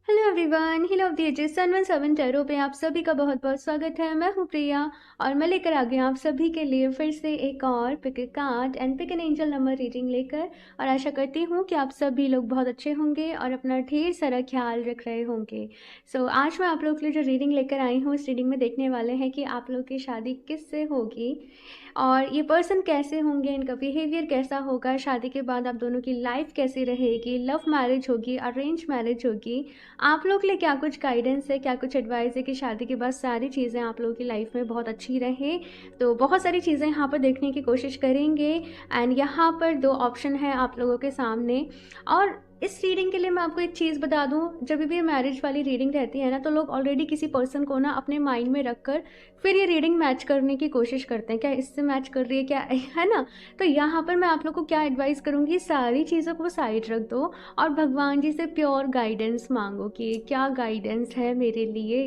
Hello everyone, hill of the ages sun 17 tarot पे आप सभी का बहुत बहुत स्वागत है। मैं हूँ प्रिया और मैं लेकर आ गई आप सभी के लिए फिर से एक और pick a card and pick an angel number reading लेकर। और आशा करती हूँ कि आप सभी लोग बहुत अच्छे होंगे और अपना ढेर सारा ख्याल रख रहे होंगे। आज मैं आप लोग के लिए जो रीडिंग लेकर आई हूँ, इस रीडिंग में देखने वाले हैं कि आप लोग की शादी किससे होगी और ये पर्सन कैसे होंगे, इनका बिहेवियर कैसा होगा, शादी के बाद आप दोनों की लाइफ कैसी रहेगी, लव मैरिज होगी, अरेंज मैरिज होगी, आप लोग के लिए क्या कुछ गाइडेंस है, क्या कुछ एडवाइस है कि शादी के बाद सारी चीज़ें आप लोगों की लाइफ में बहुत अच्छी रहे। तो बहुत सारी चीज़ें यहाँ पर देखने की कोशिश करेंगे एंड यहाँ पर दो ऑप्शन है आप लोगों के सामने। और इस रीडिंग के लिए मैं आपको एक चीज़ बता दूं, जब भी ये मैरिज वाली रीडिंग रहती है ना, तो लोग ऑलरेडी किसी पर्सन को ना अपने माइंड में रख कर फिर ये रीडिंग मैच करने की कोशिश करते हैं, क्या इससे मैच कर रही है क्या, है ना। तो यहाँ पर मैं आप लोग को क्या एडवाइस करूँगी, सारी चीज़ों को साइड रख दो और भगवान जी से प्योर गाइडेंस मांगो कि क्या गाइडेंस है मेरे लिए,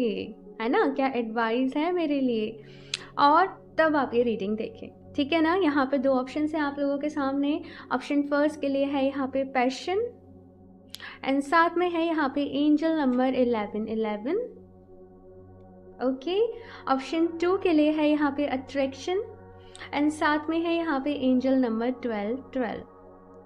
है ना, क्या एडवाइस है मेरे लिए, और तब आप ये रीडिंग देखें, ठीक है ना। यहाँ पे दो ऑप्शन है आप लोगों के सामने। ऑप्शन फर्स्ट के लिए है यहाँ पे पैशन एंड साथ में है यहाँ पे एंजल नंबर 1111। ओके, ऑप्शन 2 के लिए है यहाँ पे अट्रैक्शन एंड साथ में है यहाँ पे एंजल नंबर 1212।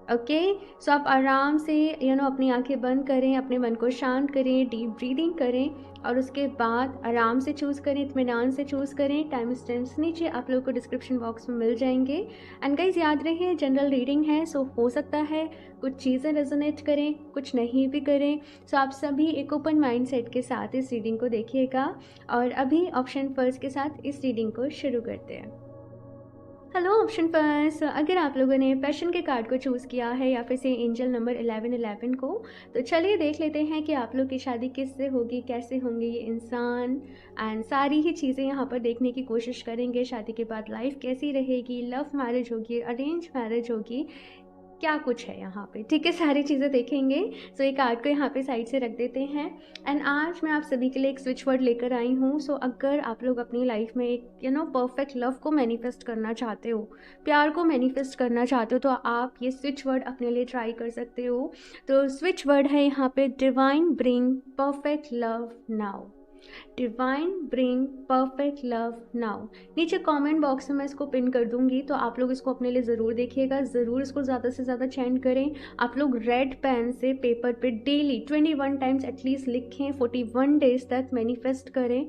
ओके, सो आप आराम से अपनी आंखें बंद करें, अपने मन को शांत करें, डीप ब्रीदिंग करें और उसके बाद आराम से चूज़ करें, इत्मीनान से चूज़ करें। टाइम स्टैम्प्स नीचे आप लोगों को डिस्क्रिप्शन बॉक्स में मिल जाएंगे। एंड गाइस याद रहे, जनरल रीडिंग है, सो हो सकता है कुछ चीज़ें रेजोनेट करें, कुछ नहीं भी करें। सो आप सभी एक ओपन माइंड सेट के साथ इस रीडिंग को देखिएगा। और अभी ऑप्शन फर्स्ट के साथ इस रीडिंग को शुरू करते हैं। हेलो ऑप्शन फर्स्ट, अगर आप लोगों ने पैशन के कार्ड को चूज़ किया है या फिर से एंजल नंबर 1111 को, तो चलिए देख लेते हैं कि आप लोग की शादी किससे होगी, कैसे होंगे ये इंसान एंड सारी ही चीज़ें यहाँ पर देखने की कोशिश करेंगे। शादी के बाद लाइफ कैसी रहेगी, लव मैरिज होगी, अरेंज मैरिज होगी, क्या कुछ है यहाँ पे, ठीक है, सारी चीज़ें देखेंगे। सो एक कार्ड को यहाँ पे साइड से रख देते हैं। एंड आज मैं आप सभी के लिए एक स्विच वर्ड लेकर आई हूँ। सो अगर आप लोग अपनी लाइफ में एक परफेक्ट लव को मैनिफेस्ट करना चाहते हो, प्यार को मैनिफेस्ट करना चाहते हो, तो आप ये स्विच वर्ड अपने लिए ट्राई कर सकते हो। तो स्विच वर्ड है यहाँ पे divine bring perfect love now. Divine bring perfect love now. नीचे कमेंट बॉक्स में मैं इसको पिन कर दूंगी, तो आप लोग इसको अपने लिए ज़रूर देखिएगा, ज़रूर इसको ज़्यादा से ज़्यादा चैंट करें। आप लोग रेड पेन से पेपर पे डेली 21 टाइम्स एटलीस्ट लिखें, 41 डेज तक मैनिफेस्ट करें,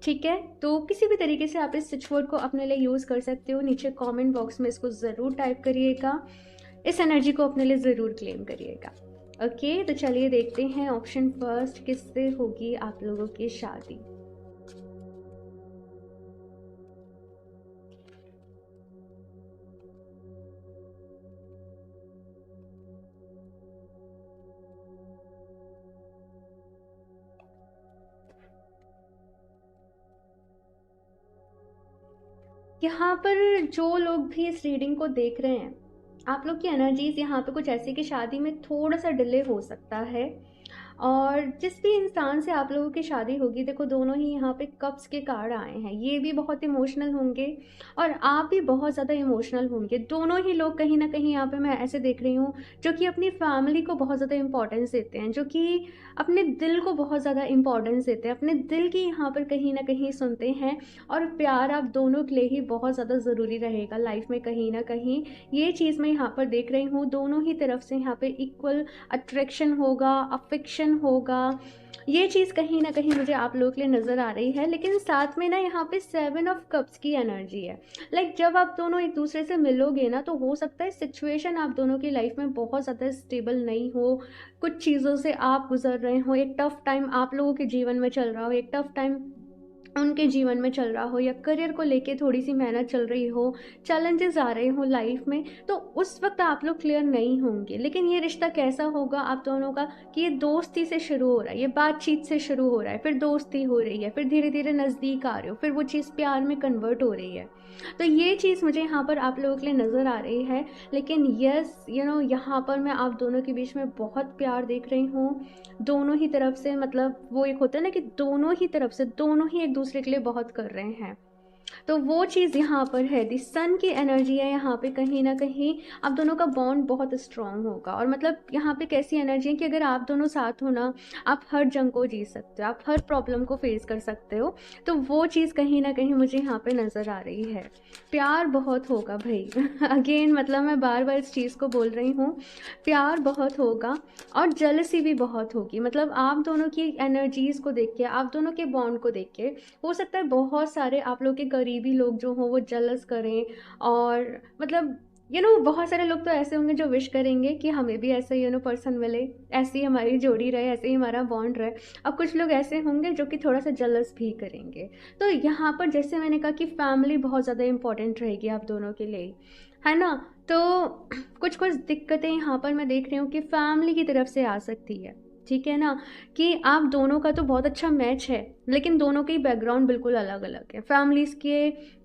ठीक है। तो किसी भी तरीके से आप इस स्विच वर्ड को अपने लिए यूज़ कर सकते हो। नीचे कमेंट बॉक्स में इसको ज़रूर टाइप करिएगा, इस एनर्जी को अपने लिए ज़रूर क्लेम करिएगा। ओके, तो चलिए देखते हैं ऑप्शन फर्स्ट किससे होगी आप लोगों की शादी। यहाँ पर जो लोग भी इस रीडिंग को देख रहे हैं, आप लोग की एनर्जीज यहाँ पे कुछ ऐसी कि शादी में थोड़ा सा डिले हो सकता है। और जिस भी इंसान से आप लोगों की शादी होगी, देखो दोनों ही यहाँ पे कप्स के कार्ड आए हैं, ये भी बहुत इमोशनल होंगे और आप भी बहुत ज़्यादा इमोशनल होंगे। दोनों ही लोग कहीं ना कहीं यहाँ पे मैं ऐसे देख रही हूँ जो कि अपनी फैमिली को बहुत ज़्यादा इंपॉर्टेंस देते हैं, जो कि अपने दिल को बहुत ज़्यादा इंपॉर्टेंस देते हैं, अपने दिल की यहाँ पर कहीं ना कहीं सुनते हैं। और प्यार आप दोनों के लिए ही बहुत ज़्यादा ज़रूरी रहेगा लाइफ में कहीं ना कहीं, ये चीज़ मैं यहाँ पर देख रही हूँ। दोनों ही तरफ से यहाँ पे इक्वल अट्रैक्शन होगा, अफेक्शन होगा, ये चीज़ कहीं ना कहीं मुझे आप लोगों के लिए नज़र आ रही है। लेकिन साथ में ना यहाँ पे 7 ऑफ कप्स की एनर्जी है। जब आप दोनों एक दूसरे से मिलोगे ना, तो हो सकता है सिचुएशन आप दोनों की लाइफ में बहुत ज़्यादा स्टेबल नहीं हो, कुछ चीज़ों से आप गुजर रहे हो, एक टफ टाइम आप लोगों के जीवन में चल रहा हो, एक टफ टाइम उनके जीवन में चल रहा हो, या करियर को लेके थोड़ी सी मेहनत चल रही हो, चैलेंजेस आ रहे हो लाइफ में, तो उस वक्त आप लोग क्लियर नहीं होंगे। लेकिन ये रिश्ता कैसा होगा आप दोनों का कि ये दोस्ती से शुरू हो रहा है, ये बातचीत से शुरू हो रहा है, फिर दोस्ती हो रही है, फिर धीरे धीरे नज़दीक आ रहे हो, फिर वो चीज़ प्यार में कन्वर्ट हो रही है। तो ये चीज़ मुझे यहाँ पर आप लोगों के लिए नज़र आ रही है। लेकिन यस, यहाँ पर मैं आप दोनों के बीच में बहुत प्यार देख रही हूँ, दोनों ही तरफ से। मतलब वो एक होता है ना कि दोनों ही तरफ से दोनों ही एक दूसरे के लिए बहुत कर रहे हैं। तो वो चीज़ यहाँ पर है, दी सन की एनर्जी है यहाँ पे, कहीं ना कहीं आप दोनों का बॉन्ड बहुत स्ट्रांग होगा। और मतलब यहाँ पे कैसी एनर्जी है कि अगर आप दोनों साथ हो ना, आप हर जंग को जीत सकते हो, आप हर प्रॉब्लम को फेस कर सकते हो। तो वो चीज़ कहीं ना कहीं मुझे यहाँ पे नज़र आ रही है। प्यार बहुत होगा भाई अगेन मतलब मैं बार बार इस चीज़ को बोल रही हूँ, प्यार बहुत होगा और जेलसी भी बहुत होगी। मतलब आप दोनों की एनर्जीज़ को देख के, आप दोनों के बॉन्ड को देख के हो सकता है बहुत सारे आप लोग के करीबी लोग जो हों वो जलस करें। और मतलब बहुत सारे लोग तो ऐसे होंगे जो विश करेंगे कि हमें भी ऐसे पर्सन मिले, ऐसी हमारी जोड़ी रहे, ऐसे ही हमारा बॉन्ड रहे। अब कुछ लोग ऐसे होंगे जो कि थोड़ा सा जलस भी करेंगे। तो यहाँ पर जैसे मैंने कहा कि फैमिली बहुत ज़्यादा इंपॉर्टेंट रहेगी आप दोनों के लिए, है ना। तो कुछ कुछ दिक्कतें यहाँ पर मैं देख रही हूँ कि फैमिली की तरफ से आ सकती है, ठीक है ना। कि आप दोनों का तो बहुत अच्छा मैच है, लेकिन दोनों के बैकग्राउंड बिल्कुल अलग अलग है। फैमिलीज़ के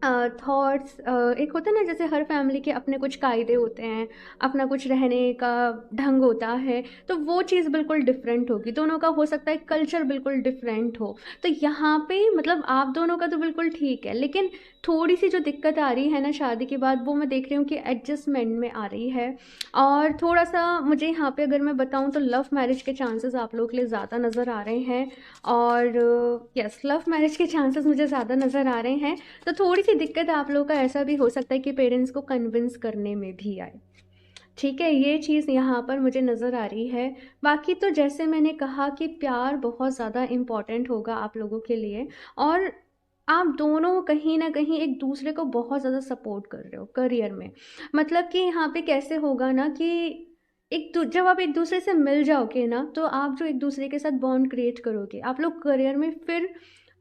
थॉट्स, एक होता है ना, जैसे हर फैमिली के अपने कुछ कायदे होते हैं, अपना कुछ रहने का ढंग होता है। तो वो चीज़ बिल्कुल डिफरेंट होगी, दोनों का हो सकता है कल्चर बिल्कुल डिफरेंट हो। तो यहाँ पे मतलब आप दोनों का तो बिल्कुल ठीक है, लेकिन थोड़ी सी जो दिक्कत आ रही है ना शादी के बाद, वो मैं देख रही हूँ कि एडजस्टमेंट में आ रही है। और थोड़ा सा मुझे यहाँ पे अगर मैं बताऊँ तो लव मैरिज के चांसेस आप लोग के लिए ज़्यादा नज़र आ रहे हैं। और यस, लव मैरिज के चांसेस मुझे ज़्यादा नज़र आ रहे हैं। तो थोड़ी सी दिक्कत आप लोग का ऐसा भी हो सकता है कि पेरेंट्स को कन्विंस करने में भी आए, ठीक है। ये चीज़ यहाँ पर मुझे नज़र आ रही है। बाकी तो जैसे मैंने कहा कि प्यार बहुत ज़्यादा इम्पॉर्टेंट होगा आप लोगों के लिए। और आप दोनों कहीं ना कहीं एक दूसरे को बहुत ज़्यादा सपोर्ट कर रहे हो करियर में। मतलब कि यहाँ पे कैसे होगा ना कि जब आप एक दूसरे से मिल जाओगे ना, तो आप जो एक दूसरे के साथ बॉन्ड क्रिएट करोगे, आप लोग करियर में फिर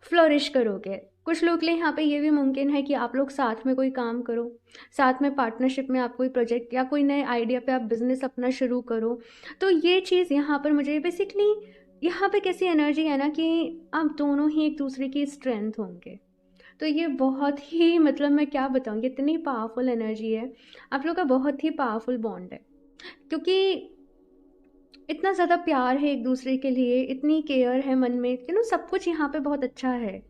फ्लोरिश करोगे। कुछ लोग के लिए यहाँ पे ये भी मुमकिन है कि आप लोग साथ में कोई काम करो, साथ में पार्टनरशिप में आप कोई प्रोजेक्ट या कोई नए आइडिया पे आप बिजनेस अपना शुरू करो। तो ये चीज़ यहाँ पर मुझे बेसिकली, यहाँ पे कैसी एनर्जी है ना कि आप दोनों ही एक दूसरे की स्ट्रेंथ होंगे। तो ये बहुत ही मतलब मैं क्या बताऊँ, इतनी पावरफुल एनर्जी है, आप लोग का बहुत ही पावरफुल बॉन्ड है। क्योंकि इतना ज़्यादा प्यार है एक दूसरे के लिए, इतनी केयर है मन में, सब कुछ यहाँ पे बहुत अच्छा है।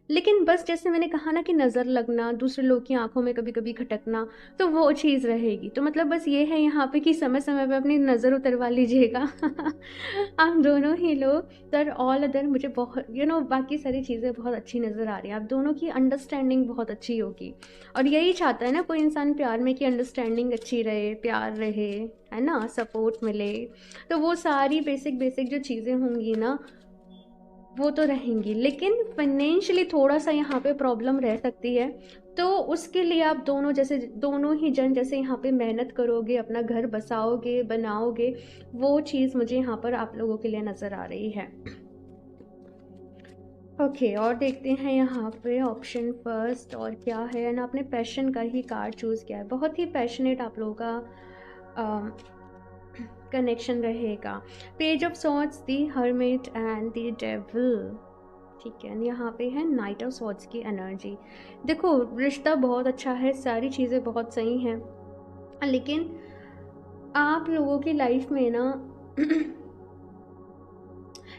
लेकिन बस जैसे मैंने कहा ना कि नज़र लगना, दूसरे लोग की आंखों में कभी कभी खटकना, तो वो चीज़ रहेगी। तो मतलब बस ये है यहाँ पे कि समय समय पे अपनी नज़र उतरवा लीजिएगा आप दोनों ही लोग। तर ऑल अदर मुझे बहुत बाकी सारी चीज़ें बहुत अच्छी नज़र आ रही हैं। आप दोनों की अंडरस्टैंडिंग बहुत अच्छी होगी। और यही चाहता है ना कोई इंसान प्यार में, कि अंडरस्टैंडिंग अच्छी रहे, प्यार रहे, है ना, सपोर्ट मिले। तो वो सारी बेसिक बेसिक जो चीज़ें होंगी ना, वो तो रहेंगी। लेकिन फाइनेंशियली थोड़ा सा यहाँ पे प्रॉब्लम रह सकती है। तो उसके लिए आप दोनों जैसे, दोनों ही जन जैसे यहाँ पे मेहनत करोगे, अपना घर बसाओगे, बनाओगे, वो चीज़ मुझे यहाँ पर आप लोगों के लिए नज़र आ रही है। ओके, और देखते हैं यहाँ पे ऑप्शन फर्स्ट और क्या है। ना आपने पैशन का ही कार्ड चूज़ किया है, बहुत ही पैशनेट आप लोगों का कनेक्शन रहेगा। Page of swords, the hermit and the devil, ठीक है। यहाँ पे है नाइट ऑफ सॉर्ड्स की एनर्जी। देखो रिश्ता बहुत अच्छा है, सारी चीज़ें बहुत सही हैं, लेकिन आप लोगों की लाइफ में ना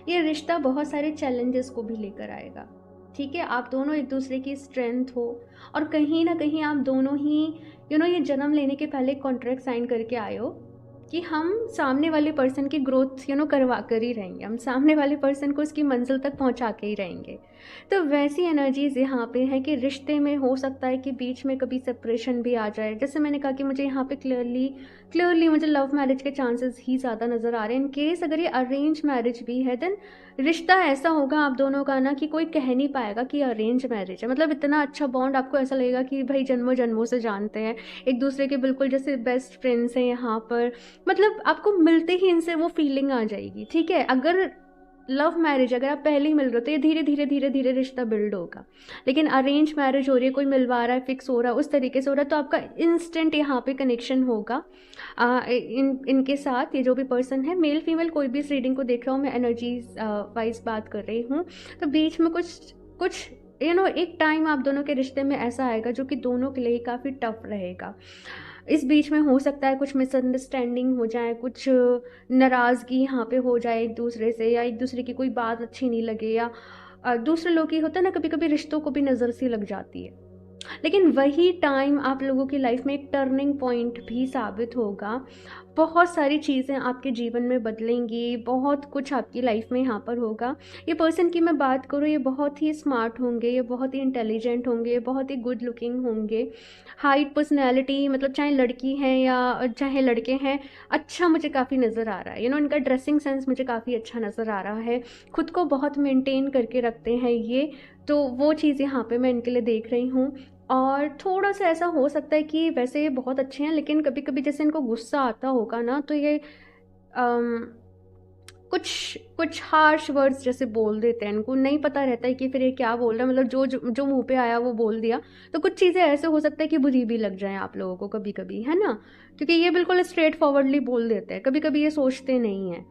ये रिश्ता बहुत सारे चैलेंजेस को भी लेकर आएगा, ठीक है। आप दोनों एक दूसरे की स्ट्रेंथ हो, और कहीं ना कहीं आप दोनों ही ये जन्म लेने के पहले कॉन्ट्रैक्ट साइन करके आए हो कि हम सामने वाले पर्सन की ग्रोथ करवा कर ही रहेंगे, हम सामने वाले पर्सन को उसकी मंजिल तक पहुंचा के ही रहेंगे। तो वैसी एनर्जीज यहाँ पे है कि रिश्ते में हो सकता है कि बीच में कभी सेपरेशन भी आ जाए। जैसे मैंने कहा कि मुझे यहाँ पे क्लियरली मुझे लव मैरिज के चांसेस ही ज़्यादा नज़र आ रहे हैं। इन केस अगर ये अरेंज मैरिज भी है, देन रिश्ता ऐसा होगा आप दोनों का ना कि कोई कह नहीं पाएगा कि अरेंज मैरिज है। मतलब इतना अच्छा बॉन्ड, आपको ऐसा लगेगा कि भाई जन्मों जन्मों से जानते हैं एक दूसरे के, बिल्कुल जैसे बेस्ट फ्रेंड्स हैं यहाँ पर। मतलब आपको मिलते ही इनसे वो फीलिंग आ जाएगी, ठीक है। अगर लव मैरिज, अगर आप पहले ही मिल रहे हो तो ये धीरे धीरे धीरे धीरे रिश्ता बिल्ड होगा। लेकिन अरेंज मैरिज हो रही है, कोई मिलवा रहा है, फिक्स हो रहा है, उस तरीके से हो रहा है, तो आपका इंस्टेंट यहाँ पे कनेक्शन होगा इनके साथ। ये जो भी पर्सन है, मेल फीमेल कोई भी इस रीडिंग को देख रहा हूँ, मैं एनर्जीज वाइज बात कर रही हूँ। तो बीच में कुछ एक टाइम आप दोनों के रिश्ते में ऐसा आएगा जो कि दोनों के लिए काफ़ी टफ रहेगा। इस बीच में हो सकता है कुछ मिसअंडरस्टैंडिंग हो जाए, कुछ नाराज़गी यहाँ पे हो जाए एक दूसरे से, या एक दूसरे की कोई बात अच्छी नहीं लगे, या दूसरे लोग की होता है ना, कभी कभी रिश्तों को भी नज़र सी लग जाती है, लेकिन वही टाइम आप लोगों की लाइफ में एक टर्निंग पॉइंट भी साबित होगा। बहुत सारी चीज़ें आपके जीवन में बदलेंगी, बहुत कुछ आपकी लाइफ में यहाँ पर होगा। ये पर्सन की मैं बात करूँ, ये बहुत ही स्मार्ट होंगे, ये बहुत ही इंटेलिजेंट होंगे, ये बहुत ही गुड लुकिंग होंगे। हाइट, पर्सनैलिटी, मतलब चाहे लड़की हैं या चाहे लड़के हैं, अच्छा मुझे काफ़ी नज़र आ रहा है। इनका ड्रेसिंग सेंस मुझे काफ़ी अच्छा नज़र आ रहा है। खुद को बहुत मेंटेन करके रखते हैं ये, तो वो चीज़ यहाँ पे मैं इनके लिए देख रही हूँ। और थोड़ा-सा ऐसा हो सकता है कि वैसे ये बहुत अच्छे हैं, लेकिन कभी-कभी जैसे इनको गुस्सा आता होगा ना, तो ये अम, कुछ कुछ हार्श वर्ड्स जैसे बोल देते हैं। इनको नहीं पता रहता है कि फिर ये क्या बोल रहा है, मतलब जो मुँह पे आया वो बोल दिया। तो कुछ चीज़ें ऐसे हो सकता है कि बुरी भी लग जाएँ आप लोगों को कभी-कभी, है ना? क्योंकि ये बिल्कुल स्ट्रेट फॉरवर्डली बोल देते हैं, कभी-कभी ये सोचते नहीं हैं।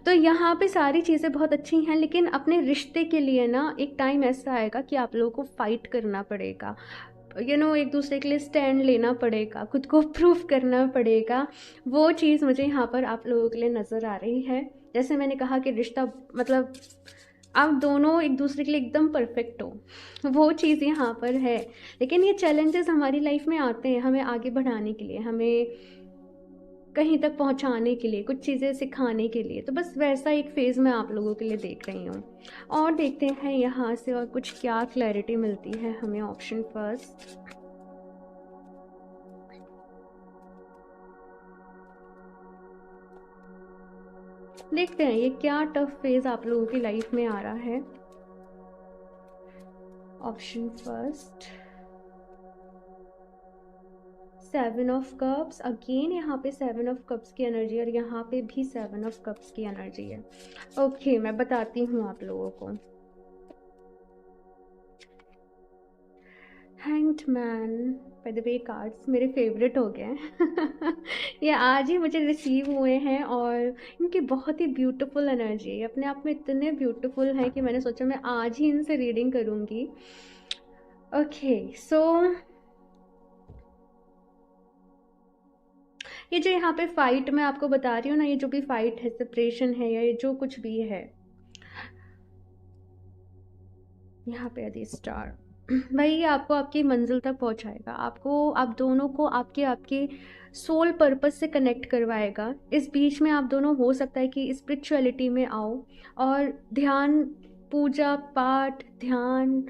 तो यहाँ पे सारी चीज़ें बहुत अच्छी हैं, लेकिन अपने रिश्ते के लिए ना एक टाइम ऐसा आएगा कि आप लोगों को फाइट करना पड़ेगा। एक दूसरे के लिए स्टैंड लेना पड़ेगा, खुद को प्रूफ करना पड़ेगा। वो चीज़ मुझे यहाँ पर आप लोगों के लिए नज़र आ रही है। जैसे मैंने कहा कि रिश्ता, मतलब आप दोनों एक दूसरे के लिए एकदम परफेक्ट हो, वो चीज़ यहाँ पर है। लेकिन ये चैलेंजेस हमारी लाइफ में आते हैं हमें आगे बढ़ाने के लिए, हमें कहीं तक पहुंचाने के लिए, कुछ चीज़ें सिखाने के लिए। तो बस वैसा एक फ़ेज़ मैं आप लोगों के लिए देख रही हूँ। और देखते हैं यहाँ से और कुछ क्या क्लैरिटी मिलती है हमें। ऑप्शन फर्स्ट, देखते हैं ये क्या टफ फेज़ आप लोगों की लाइफ में आ रहा है। Option first, 7 of cups. Again यहाँ पे 7 ऑफ कप्स की एनर्जी, और यहाँ पे भी 7 ऑफ कप्स की एनर्जी है। ओके, मैं बताती हूँ आप लोगों को। Hanged man, by the way cards मेरे फेवरेट हो गए हैं ये आज ही मुझे रिसीव हुए हैं, और इनकी बहुत ही ब्यूटीफुल एनर्जी है। ये अपने आप में इतने ब्यूटीफुल हैं कि मैंने सोचा मैं आज ही इनसे रीडिंग करूँगी। ओके, सो ये जो यहाँ पे फाइट मैं आपको बता रही हूँ ना, ये जो भी फाइट है, सेपरेशन है, या ये जो कुछ भी है, यहाँ पे यदि स्टार भाई, ये आपको आपकी मंजिल तक पहुँचाएगा। आपको, आप दोनों को आपके आपके सोल पर्पस से कनेक्ट करवाएगा। इस बीच में आप दोनों, हो सकता है कि स्पिरिचुअलिटी में आओ और ध्यान, पूजा पाठ, ध्यान,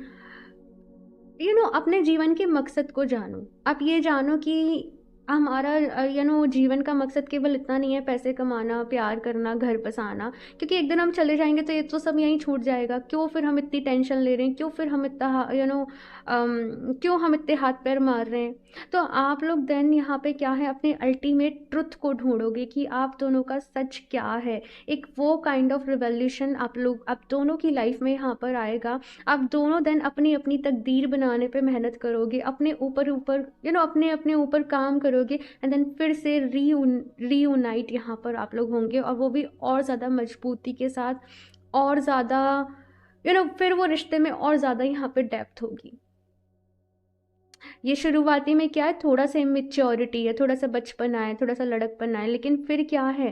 अपने जीवन के मकसद को जानो। आप ये जानो कि हमारा जीवन का मकसद केवल इतना नहीं है पैसे कमाना, प्यार करना, घर बसाना, क्योंकि एक दिन हम चले जाएंगे तो ये तो सब यहीं छूट जाएगा। क्यों फिर हम इतनी टेंशन ले रहे हैं, क्यों फिर हम इतना क्यों हम इतने हाथ पैर मार रहे हैं। तो आप लोग देन यहाँ पे क्या है, अपने अल्टीमेट ट्रुथ को ढूंढोगे कि आप दोनों का सच क्या है। एक वो काइंड ऑफ रिवोल्यूशन आप दोनों की लाइफ में यहाँ पर आएगा। आप दोनों देन अपनी अपनी तकदीर बनाने पे मेहनत करोगे, अपने ऊपर ऊपर अपने अपने ऊपर काम करोगे, एंड देन फिर से रीयूनाइट यहाँ पर आप लोग होंगे, और वो भी और ज़्यादा मजबूती के साथ, और ज़्यादा फिर वो रिश्ते में और ज़्यादा यहाँ पे डेप्थ होगी। ये शुरुआती में क्या है, थोड़ा सा इमेच्योरिटी है, थोड़ा सा बचपन आए, थोड़ा सा लड़कपन आए, लेकिन फिर क्या है,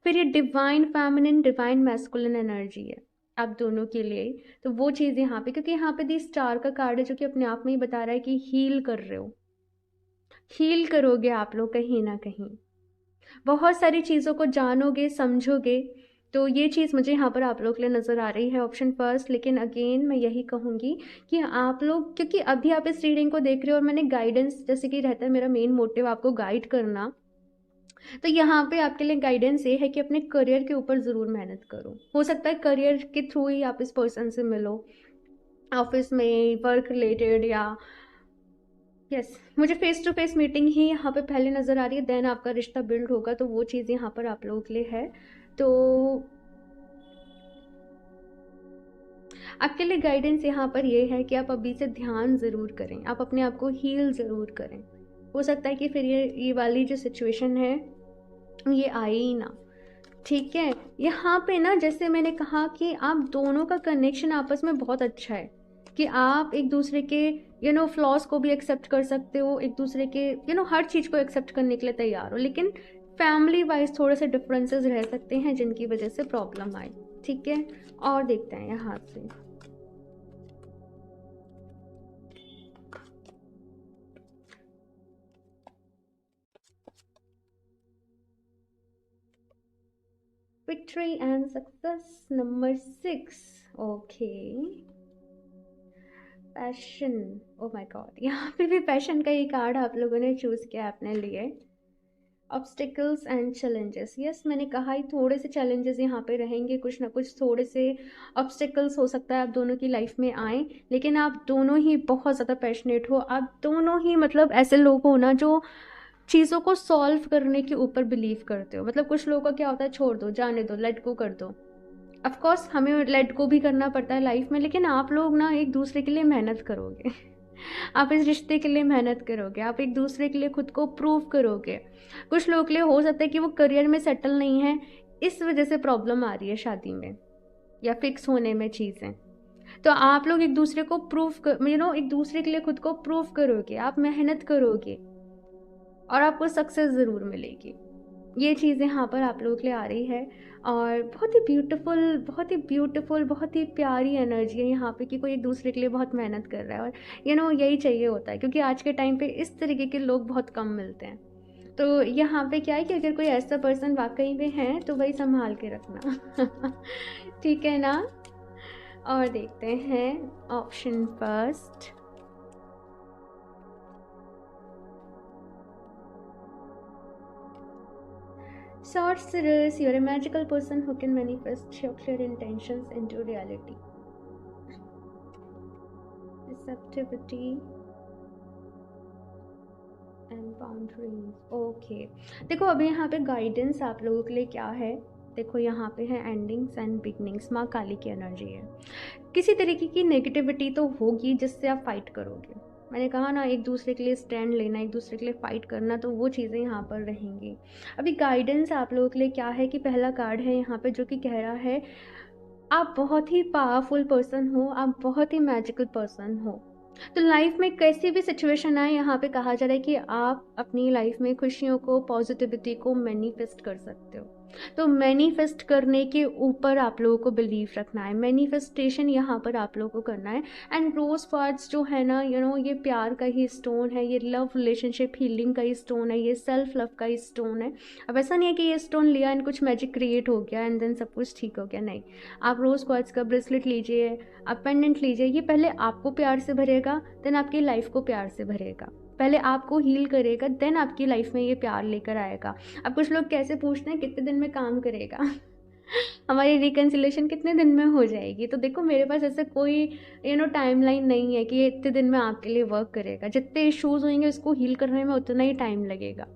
फिर ये divine feminine, divine masculine energy है आप दोनों के लिए। तो वो चीज़ यहाँ पे, क्योंकि यहाँ पे दी स्टार का कार्ड है, जो कि अपने आप में ही बता रहा है कि हील कर रहे हो, हील करोगे आप लोग कहीं ना कहीं, बहुत सारी चीज़ों को जानोगे, समझोगे। तो ये चीज़ मुझे यहाँ पर आप लोग के लिए नज़र आ रही है, ऑप्शन फर्स्ट। लेकिन अगेन मैं यही कहूँगी कि आप लोग, क्योंकि अभी आप इस रीडिंग को देख रहे हो और मैंने गाइडेंस, जैसे कि रहता है मेरा मेन मोटिव आपको गाइड करना, तो यहाँ पे आपके लिए गाइडेंस ये है कि अपने करियर के ऊपर ज़रूर मेहनत करो। हो सकता है करियर के थ्रू ही आप इस पर्सन से मिलो, ऑफिस में, वर्क रिलेटेड, या यस, मुझे फेस टू फेस मीटिंग ही यहाँ पे पहले नज़र आ रही है, देन आपका रिश्ता बिल्ड होगा। तो वो चीज़ यहाँ पर आप लोगों के लिए है। तो आपके लिए गाइडेंस यहाँ पर ये है कि आप अभी से ध्यान ज़रूर करें, आप अपने आप को हील ज़रूर करें। हो सकता है कि फिर ये वाली जो सिचुएशन है ये आए ही ना, ठीक है। यहाँ पे ना, जैसे मैंने कहा कि आप दोनों का कनेक्शन आपस में बहुत अच्छा है, कि आप एक दूसरे के फ्लॉज को भी एक्सेप्ट कर सकते हो, एक दूसरे के हर चीज़ को एक्सेप्ट करने के लिए तैयार हो। लेकिन फैमिली वाइज थोड़े से डिफरेंसेस रह सकते हैं जिनकी वजह से प्रॉब्लम आए। ठीक है, और देखते हैं यहाँ से। Victory and success number 6। Okay, passion, oh my God, यहाँ पे भी पैशन का ही कार्ड आप लोगों ने चूज किया अपने लिए। ऑब्स्टिकल्स एंड चैलेंजेस, यस मैंने कहा ही थोड़े से चैलेंजेस यहाँ पे रहेंगे, कुछ ना कुछ थोड़े से ऑब्स्टिकल्स हो सकता है आप दोनों की लाइफ में आए, लेकिन आप दोनों ही बहुत ज़्यादा पैशनेट हो, आप दोनों ही मतलब ऐसे लोग हो ना जो चीज़ों को सॉल्व करने के ऊपर बिलीव करते हो। मतलब कुछ लोगों का क्या होता है, छोड़ दो, जाने दो, लेट गो कर दो। ऑफ कोर्स हमें लेट गो भी करना पड़ता है लाइफ में, लेकिन आप लोग ना एक दूसरे के लिए मेहनत करोगे आप इस रिश्ते के लिए मेहनत करोगे, आप एक दूसरे के लिए खुद को प्रूव करोगे। कुछ लोगों के लिए हो सकता है कि वो करियर में सेटल नहीं है, इस वजह से प्रॉब्लम आ रही है शादी में या फिक्स होने में चीज़ें। तो आप लोग एक दूसरे को प्रूव कर एक दूसरे के लिए खुद को प्रूव करोगे, आप मेहनत करोगे और आपको सक्सेस ज़रूर मिलेगी। ये चीज़ यहाँ पर आप लोगों के लिए आ रही है, और बहुत ही ब्यूटीफुल, बहुत ही ब्यूटीफुल, बहुत ही प्यारी एनर्जी है यहाँ पे कि कोई एक दूसरे के लिए बहुत मेहनत कर रहा है। और यही चाहिए होता है, क्योंकि आज के टाइम पे इस तरीके के लोग बहुत कम मिलते हैं। तो यहाँ पे क्या है कि अगर कोई ऐसा पर्सन वाकई में है तो वही संभाल के रखना ठीक है ना। और देखते हैं option first, Sorcerers, you're a magical person who can manifest your clear intentions into reality. Receptivity and boundaries. Okay. देखो अभी यहाँ पे गाइडेंस आप लोगों के लिए क्या है, देखो यहाँ पे है एंडिंग्स एंड बिगनिंग्स, माँ काली की एनर्जी है। किसी तरीके की नेगेटिविटी तो होगी जिससे आप फाइट करोगे। मैंने कहा ना, एक दूसरे के लिए स्टैंड लेना, एक दूसरे के लिए फाइट करना, तो वो चीज़ें यहाँ पर रहेंगी। अभी गाइडेंस आप लोगों के लिए क्या है कि पहला कार्ड है यहाँ पे जो कि कह रहा है आप बहुत ही पावरफुल पर्सन हो, आप बहुत ही मैजिकल पर्सन हो। तो लाइफ में कैसी भी सिचुएशन आए, यहाँ पे कहा जा रहा है कि आप अपनी लाइफ में खुशियों को, पॉजिटिविटी को मैनिफेस्ट कर सकते हो। तो मैनिफेस्ट करने के ऊपर आप लोगों को बिलीव रखना है, मैनिफेस्टेशन यहाँ पर आप लोगों को करना है। एंड रोज क्वार्ट्ज जो है ना, ये प्यार का ही स्टोन है, ये लव रिलेशनशिप हीलिंग का ही स्टोन है, ये सेल्फ लव का ही स्टोन है। अब ऐसा नहीं है कि ये स्टोन लिया एंड कुछ मैजिक क्रिएट हो गया एंड देन सब कुछ ठीक हो गया, नहीं। आप रोज क्वार्ट्ज का ब्रेसलेट लीजिए, आप पेंडेंट लीजिए, ये पहले आपको प्यार से भरेगा, देन आपकी लाइफ को प्यार से भरेगा। पहले आपको हील करेगा, देन आपकी लाइफ में ये प्यार लेकर आएगा। अब कुछ लोग कैसे पूछते हैं कितने दिन में काम करेगा हमारी रिकन्सिलेशन कितने दिन में हो जाएगी। तो देखो मेरे पास ऐसा कोई टाइमलाइन नहीं है कि ये इतने दिन में आपके लिए वर्क करेगा। जितने इश्यूज होंगे उसको हील करने में उतना ही टाइम लगेगा,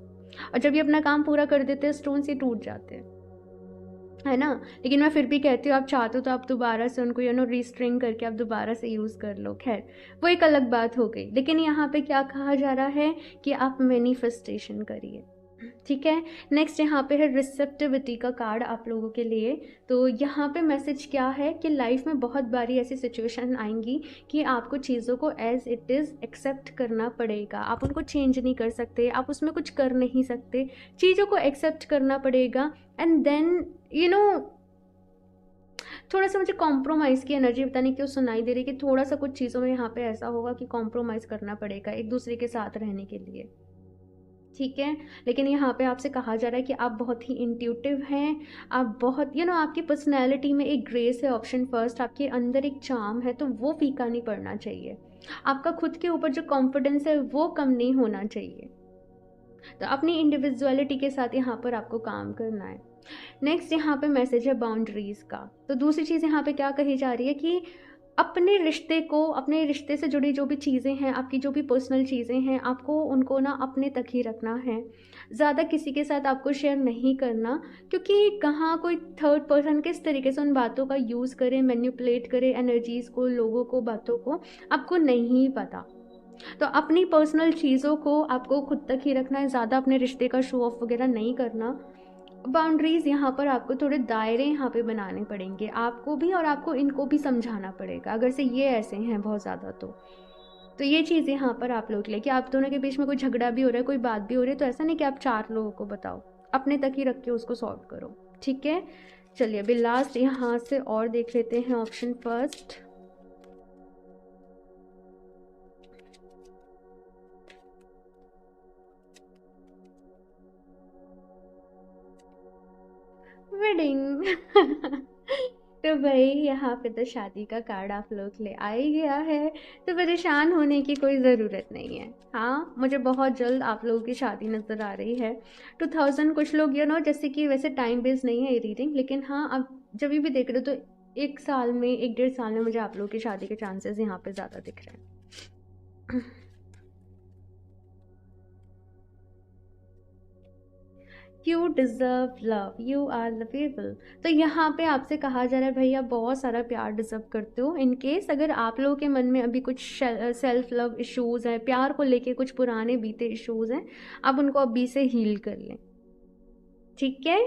और जब ये अपना काम पूरा कर देते हैं स्टोन से टूट जाते हैं, है ना। लेकिन मैं फिर भी कहती हूँ आप चाहते हो तो आप दोबारा से उनको रीस्ट्रिंग करके आप दोबारा से यूज़ कर लो। खैर वो एक अलग बात हो गई, लेकिन यहाँ पे क्या कहा जा रहा है कि आप मैनिफेस्टेशन करिए। ठीक है, नेक्स्ट यहाँ पे है रिसेप्टिविटी का कार्ड आप लोगों के लिए। तो यहाँ पे मैसेज क्या है कि लाइफ में बहुत बारी ऐसी सिचुएशन आएंगी कि आपको चीज़ों को एज इट इज़ एक्सेप्ट करना पड़ेगा। आप उनको चेंज नहीं कर सकते, आप उसमें कुछ कर नहीं सकते, चीज़ों को एक्सेप्ट करना पड़ेगा। एंड देन थोड़ा सा मुझे कॉम्प्रोमाइज़ की एनर्जी पता नहीं क्यों सुनाई दे रही कि थोड़ा सा कुछ चीज़ों में यहाँ पे ऐसा होगा कि कॉम्प्रोमाइज़ करना पड़ेगा एक दूसरे के साथ रहने के लिए। ठीक है, लेकिन यहाँ पे आपसे कहा जा रहा है कि आप बहुत ही इंट्यूटिव हैं, आप बहुत आपकी पर्सनैलिटी में एक ग्रेस है। ऑप्शन फर्स्ट, आपके अंदर एक चार्म है, तो वो फीका नहीं पड़ना चाहिए। आपका खुद के ऊपर जो कॉन्फिडेंस है वो कम नहीं होना चाहिए। तो अपनी इंडिविजुअलिटी के साथ यहाँ पर आपको काम करना है। नेक्स्ट यहाँ पे मैसेज है बाउंड्रीज का। तो दूसरी चीज़ यहाँ पे क्या कही जा रही है कि अपने रिश्ते को, अपने रिश्ते से जुड़ी जो भी चीज़ें हैं, आपकी जो भी पर्सनल चीज़ें हैं, आपको उनको ना अपने तक ही रखना है। ज़्यादा किसी के साथ आपको शेयर नहीं करना, क्योंकि कहाँ कोई थर्ड पर्सन किस तरीके से उन बातों का यूज़ करे, मैनिपुलेट करे एनर्जीज़ को, लोगों को, बातों को, आपको नहीं पता। तो अपनी पर्सनल चीज़ों को आपको खुद तक ही रखना है, ज़्यादा अपने रिश्ते का शो ऑफ वगैरह नहीं करना। बाउंड्रीज़ यहाँ पर आपको थोड़े दायरे यहाँ पे बनाने पड़ेंगे, आपको भी और आपको इनको भी समझाना पड़ेगा अगर से ये ऐसे हैं बहुत ज़्यादा। तो ये चीज़ यहाँ पर आप लोग के लिए कि आप दोनों के बीच में कोई झगड़ा भी हो रहा है, कोई बात भी हो रही है, तो ऐसा नहीं कि आप 4 लोगों को बताओ, अपने तक ही रख के उसको सॉल्व करो, ठीक है। चलिए अभी लास्ट यहाँ से और देख लेते हैं ऑप्शन फर्स्ट। वेडिंग तो भाई यहाँ पे तो शादी का कार्ड आप लोग ले आ ही गया है, तो परेशान होने की कोई ज़रूरत नहीं है। हाँ, मुझे बहुत जल्द आप लोगों की शादी नज़र आ रही है। 2000 कुछ लोग जैसे कि वैसे टाइम बेस्ड नहीं है ये रीडिंग, लेकिन हाँ आप जब भी देख रहे हो तो 1 साल में 1-1.5 साल में मुझे आप लोगों की शादी के चांसेस यहाँ पे ज़्यादा दिख रहे हैं। You deserve love, you are lovable. तो यहाँ पे आपसे कहा जा रहा है भाई आप बहुत सारा प्यार डिज़र्व करते हो। इन केस अगर आप लोगों के मन में अभी कुछ सेल्फ लव इश्यूज़ हैं, प्यार को लेके कुछ पुराने बीते इश्यूज़ हैं, आप उनको अभी से हील कर लें, ठीक है।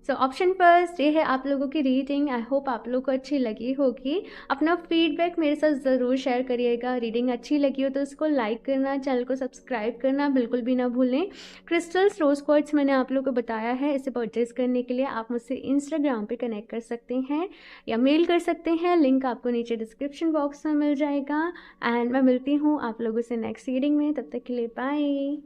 सो ऑप्शन फर्स्ट ये है आप लोगों की रीडिंग। आई होप आप लोगों को अच्छी लगी होगी। अपना फीडबैक मेरे साथ ज़रूर शेयर करिएगा। रीडिंग अच्छी लगी हो तो उसको लाइक करना, चैनल को सब्सक्राइब करना बिल्कुल भी ना भूलें। क्रिस्टल्स रोज क्वार्ट्ज मैंने आप लोगों को बताया है, इसे परचेज करने के लिए आप मुझसे इंस्टाग्राम पे कनेक्ट कर सकते हैं या मेल कर सकते हैं। लिंक आपको नीचे डिस्क्रिप्शन बॉक्स में मिल जाएगा। एंड मैं मिलती हूँ आप लोगों से नेक्स्ट रीडिंग में, तब तक के लिए बाय।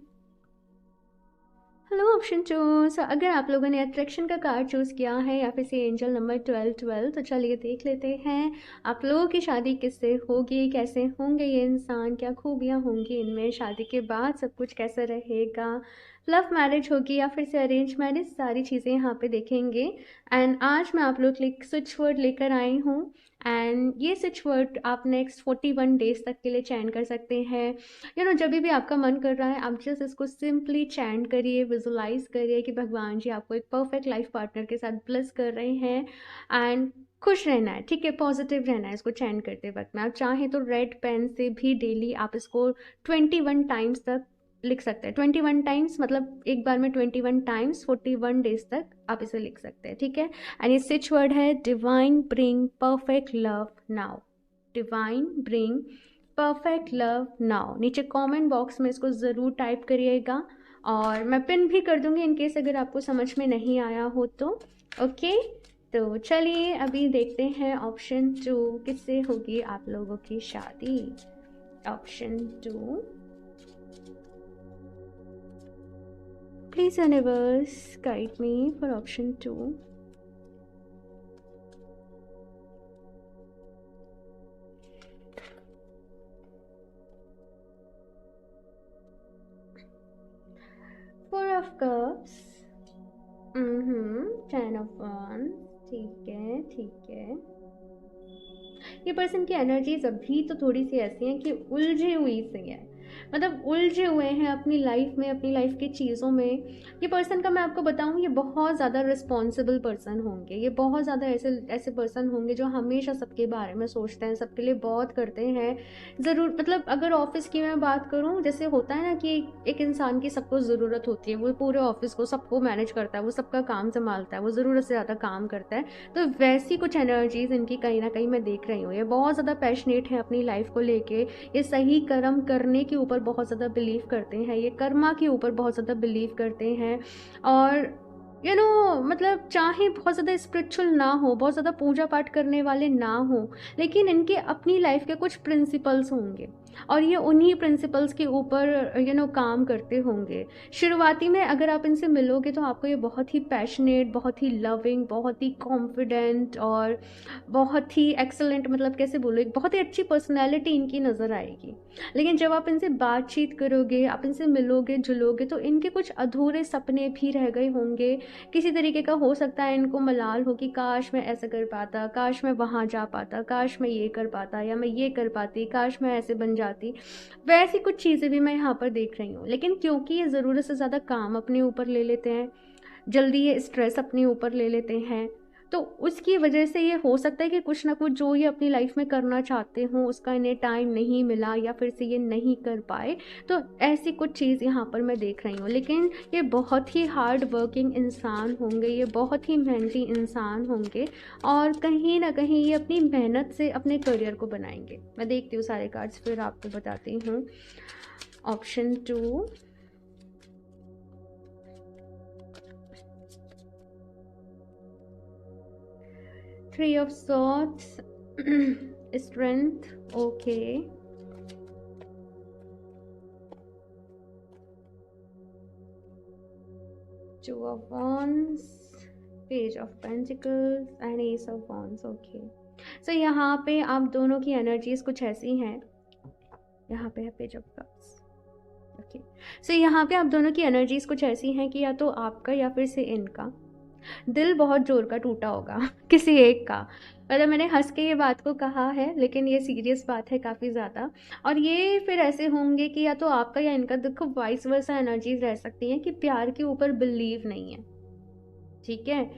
Hello option choose. अगर आप लोगों ने अट्रैक्शन का कार्ड चूज़ किया है या फिर से एंजल नंबर 12 तो चलिए देख लेते हैं आप लोगों की शादी किससे होगी, कैसे होंगे ये इंसान, क्या खूबियाँ होंगी इनमें, शादी के बाद सब कुछ कैसा रहेगा, लव मैरिज होगी या फिर से अरेंज मैरिज, सारी चीज़ें यहाँ पे देखेंगे। एंड आज मैं आप लोग के लिए स्विच वर्ड लेकर आई हूँ। एंड ये स्विच वर्ड आप नेक्स्ट 41 डेज तक के लिए चैन कर सकते हैं। जब भी आपका मन कर रहा है आप जस्ट इसको सिंपली चैंट करिए, विजुलाइज करिए कि भगवान जी आपको एक परफेक्ट लाइफ पार्टनर के साथ ब्लेस कर रहे हैं। एंड खुश रहना है, ठीक है, पॉजिटिव रहना है इसको चैंट करते वक्त में। आप चाहें तो रेड पेन से भी डेली आप इसको 21 टाइम्स तक लिख सकते हैं। 21 टाइम्स मतलब एक बार में 21 टाइम्स 41 डेज तक आप इसे लिख सकते हैं, ठीक है। एंड ये स्विच वर्ड है divine bring perfect love now. Divine bring perfect love now. नीचे कमेंट बॉक्स में इसको ज़रूर टाइप करिएगा और मैं पिन भी कर दूंगी इन केस अगर आपको समझ में नहीं आया हो तो। ओके, तो चलिए अभी देखते हैं ऑप्शन 2 किससे होगी आप लोगों की शादी। Option 2, please universe guide me for option 2। Four of cups, 10 of one, ठीक है ठीक है। ये पर्सन की एनर्जीज अभी तो थोड़ी सी ऐसी हैं कि उलझी हुई सी है, मतलब उलझे हुए हैं अपनी लाइफ में, अपनी लाइफ की चीज़ों में। ये पर्सन का मैं आपको बताऊं, ये बहुत ज़्यादा रिस्पॉन्सिबल पर्सन होंगे। ये बहुत ज़्यादा ऐसे ऐसे पर्सन होंगे जो हमेशा सबके बारे में सोचते हैं, सबके लिए बहुत करते हैं। ज़रूर मतलब अगर ऑफिस की मैं बात करूं, जैसे होता है ना कि एक इंसान की सबको ज़रूरत होती है, वो पूरे ऑफिस को सबको मैनेज करता है, वो सबका काम संभालता है, वो ज़रूरत से ज़्यादा काम करता है। तो वैसी कुछ एनर्जीज इनकी कहीं ना कहीं मैं देख रही हूँ। ये बहुत ज़्यादा पैशनेट है अपनी लाइफ को लेके। ये सही कर्म करने के ऊपर बहुत ज़्यादा बिलीव करते हैं, ये कर्मा के ऊपर बहुत ज़्यादा बिलीव करते हैं। और मतलब चाहे बहुत ज़्यादा स्पिरिचुअल ना हो, बहुत ज़्यादा पूजा पाठ करने वाले ना हो, लेकिन इनके अपनी लाइफ के कुछ प्रिंसिपल्स होंगे और ये उन्हीं प्रिंसिपल्स के ऊपर काम करते होंगे। शुरुआती में अगर आप इनसे मिलोगे तो आपको ये बहुत ही पैशनेट, बहुत ही लविंग, बहुत ही कॉन्फिडेंट और बहुत ही एक्सेलेंट, मतलब कैसे बोलो, एक बहुत ही अच्छी पर्सनैलिटी इनकी नज़र आएगी। लेकिन जब आप इनसे बातचीत करोगे, आप इनसे मिलोगे जुलोगे, तो इनके कुछ अधूरे सपने भी रह गए होंगे। किसी तरीके का हो सकता है इनको मलाल हो कि काश मैं ऐसा कर पाता, काश मैं वहाँ जा पाता, काश मैं ये कर पाता या मैं ये कर पाती, काश मैं ऐसे बन जाती। वैसी कुछ चीज़ें भी मैं यहाँ पर देख रही हूँ। लेकिन क्योंकि ये ज़रूरत से ज़्यादा काम अपने ऊपर ले लेते हैं, जल्दी ये स्ट्रेस अपने ऊपर ले लेते हैं, तो उसकी वजह से ये हो सकता है कि कुछ ना कुछ जो ये अपनी लाइफ में करना चाहते हो उसका इन्हें टाइम नहीं मिला या फिर से ये नहीं कर पाए। तो ऐसी कुछ चीज़ यहाँ पर मैं देख रही हूँ। लेकिन ये बहुत ही हार्ड वर्किंग इंसान होंगे, ये बहुत ही मेहनती इंसान होंगे और कहीं ना कहीं ये अपनी मेहनत से अपने करियर को बनाएंगे। मैं देखती हूँ सारे कार्ड्स फिर आपको बताती हूँ। Option 2, 3 of Swords, Strength, okay. Two of Wands, Page of Pentacles and Ace of Wands, okay. So यहाँ पे आप दोनों की एनर्जीज कुछ ऐसी हैं, यहाँ पे है page of cups, okay. So यहाँ पे आप दोनों की एनर्जीज कुछ ऐसी हैं कि या तो आपका या फिर से इनका दिल बहुत जोर का टूटा होगा किसी एक का। मतलब मैंने हंस के ये बात को कहा है, लेकिन ये सीरियस बात है काफ़ी ज़्यादा। और ये फिर ऐसे होंगे कि या तो आपका या इनका, देखो वाइस वर्सा एनर्जीज रह सकती हैं कि प्यार के ऊपर बिलीव नहीं है, ठीक है,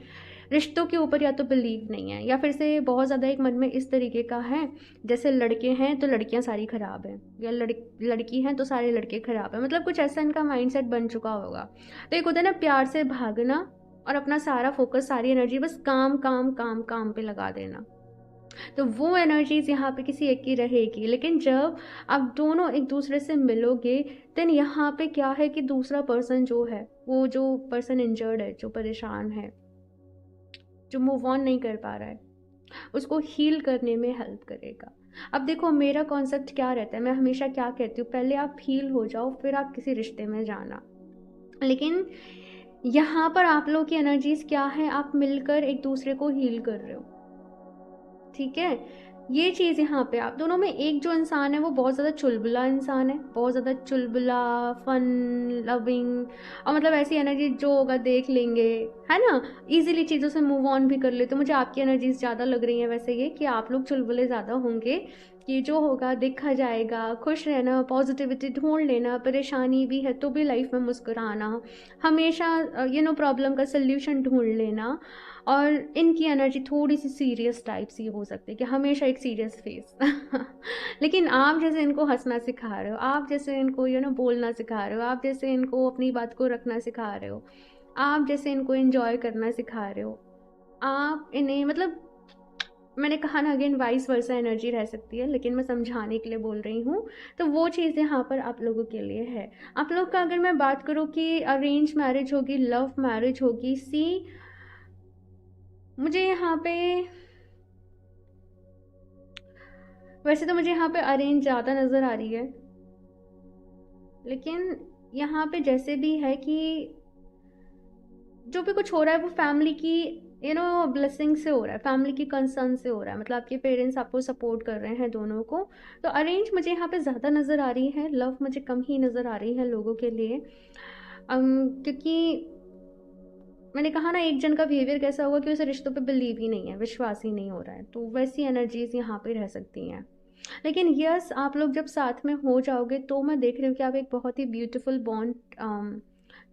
रिश्तों के ऊपर या तो बिलीव नहीं है, या फिर से बहुत ज़्यादा एक मन में इस तरीके का है, जैसे लड़के हैं तो लड़कियां सारी ख़राब हैं, या लड़की हैं तो सारे लड़के ख़राब हैं, मतलब कुछ ऐसा इनका माइंडसेट बन चुका होगा। तो एक होता है ना प्यार से भागना और अपना सारा फोकस, सारी एनर्जी बस काम काम काम काम पे लगा देना। तो वो एनर्जीज यहाँ पे किसी एक की रहेगी। लेकिन जब आप दोनों एक दूसरे से मिलोगे, देन यहाँ पे क्या है कि दूसरा पर्सन जो है, वो जो पर्सन इंजर्ड है, जो परेशान है, जो मूव ऑन नहीं कर पा रहा है, उसको हील करने में हेल्प करेगा। अब देखो मेरा कॉन्सेप्ट क्या रहता है, मैं हमेशा क्या कहती हूँ, पहले आप हील हो जाओ फिर आप किसी रिश्ते में जाना। लेकिन यहाँ पर आप लोगों की एनर्जीज क्या है, आप मिलकर एक दूसरे को हील कर रहे हो, ठीक है। ये चीज़ यहाँ पे आप दोनों में, एक जो इंसान है वो बहुत ज़्यादा चुलबुला इंसान है, बहुत ज़्यादा चुलबुला, फन लविंग, और मतलब ऐसी एनर्जी जो होगा देख लेंगे, है ना, इजीली चीज़ों से मूव ऑन भी कर लेते। तो मुझे आपकी एनर्जीज ज़्यादा लग रही हैं वैसे ये, कि आप लोग चुलबुले ज़्यादा होंगे, कि जो होगा देखा जाएगा, खुश रहना, पॉजिटिविटी ढूंढ लेना, परेशानी भी है तो भी लाइफ में मुस्कुराना, हमेशा प्रॉब्लम का सल्यूशन ढूंढ लेना। और इनकी एनर्जी थोड़ी सी सीरियस टाइप सी हो सकती है, कि हमेशा एक सीरियस फेस लेकिन आप जैसे इनको हंसना सिखा रहे हो, आप जैसे इनको बोलना सिखा रहे हो, आप जैसे इनको अपनी बात को रखना सिखा रहे हो, आप जैसे इनको एंजॉय करना सिखा रहे हो, आप इन्हें, मतलब मैंने कहा ना अगेन वाइस वर्सा एनर्जी रह सकती है, लेकिन मैं समझाने के लिए बोल रही हूँ। तो वो चीज़ यहाँ पर आप लोगों के लिए है। आप लोग का अगर मैं बात करूँ कि अरेंज मैरिज होगी, लव मैरिज होगी, मुझे यहाँ पे, वैसे तो मुझे यहाँ पे अरेंज ज़्यादा नज़र आ रही है, लेकिन यहाँ पे जैसे भी है कि जो भी कुछ हो रहा है वो फैमिली की ब्लेसिंग से हो रहा है, फैमिली की कंसर्न से हो रहा है, मतलब आपके पेरेंट्स आपको सपोर्ट कर रहे हैं दोनों को। तो अरेंज मुझे यहाँ पे ज़्यादा नज़र आ रही है, लव मुझे कम ही नज़र आ रही है लोगों के लिए। क्योंकि मैंने कहा ना एक जन का बिहेवियर कैसा होगा कि उसे रिश्तों पे बिलीव ही नहीं है, विश्वास ही नहीं हो रहा है, तो वैसी एनर्जीज यहाँ पे रह सकती हैं। लेकिन यस, आप लोग जब साथ में हो जाओगे तो मैं देख रही हूँ कि आप एक बहुत ही ब्यूटीफुल बॉन्ड